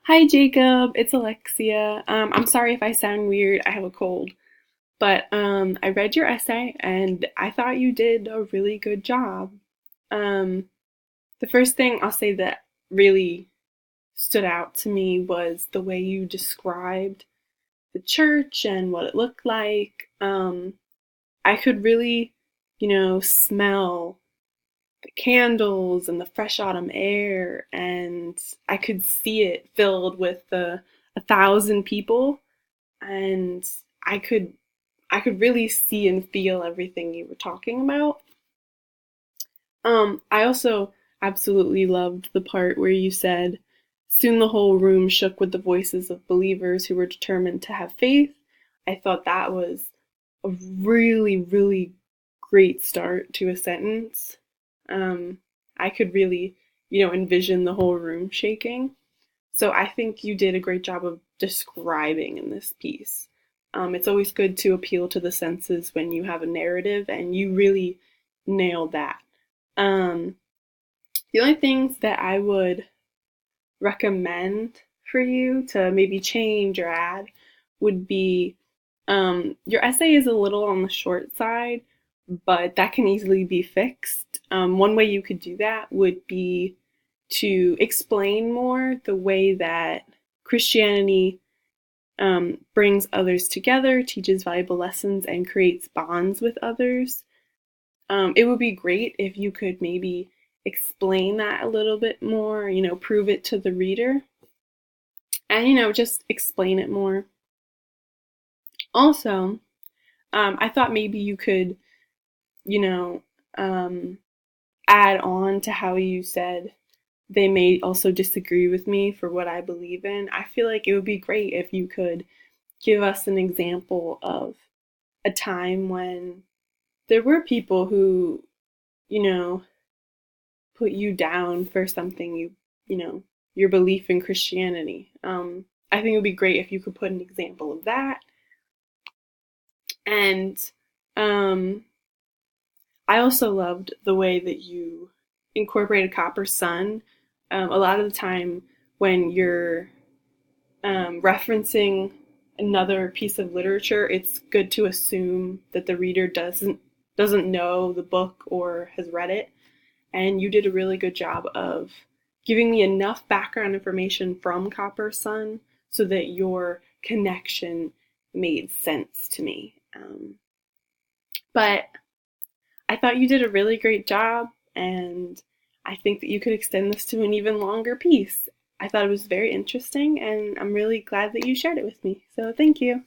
Hi, Jacob. It's Alexia. I'm sorry if I sound weird. I have a cold. But I read your essay and I thought you did a really good job. Um, the first thing I'll say that really stood out to me was the way you described the church and what it looked like. I could really, smell the candles and the fresh autumn air, and I could see it filled with the 1,000 people, and I could I could really see and feel everything you were talking about. I also absolutely loved the part where you said, "Soon the whole room shook with the voices of believers who were determined to have faith." I thought that was a really, really great start to a sentence. Um, I could really, envision the whole room shaking. So I think you did a great job of describing in this piece. It's always good to appeal to the senses when you have a narrative, and you really nailed that. Um, the only things that I would recommend for you to maybe change or add would be your essay is a little on the short side, but that can easily be fixed. One way you could do that would be to explain more the way that Christianity brings others together, teaches valuable lessons, and creates bonds with others. It would be great if you could maybe explain that a little bit more, prove it to the reader, and, just explain it more. Also, I thought maybe you could, you know, um, add on to how you said they may also disagree with me for what I believe in. I feel like it would be great if you could give us an example of a time when there were people who, you know, put you down for something you know, your belief in Christianity. I think it would be great if you could put an example of that. And um, I also loved the way that you incorporated Copper Sun. A lot of the time, when you're referencing another piece of literature, it's good to assume that the reader doesn't know the book or has read it. And you did a really good job of giving me enough background information from Copper Sun so that your connection made sense to me. But I thought you did a really great job, and I think that you could extend this to an even longer piece. I thought it was very interesting, and I'm really glad that you shared it with me. So thank you.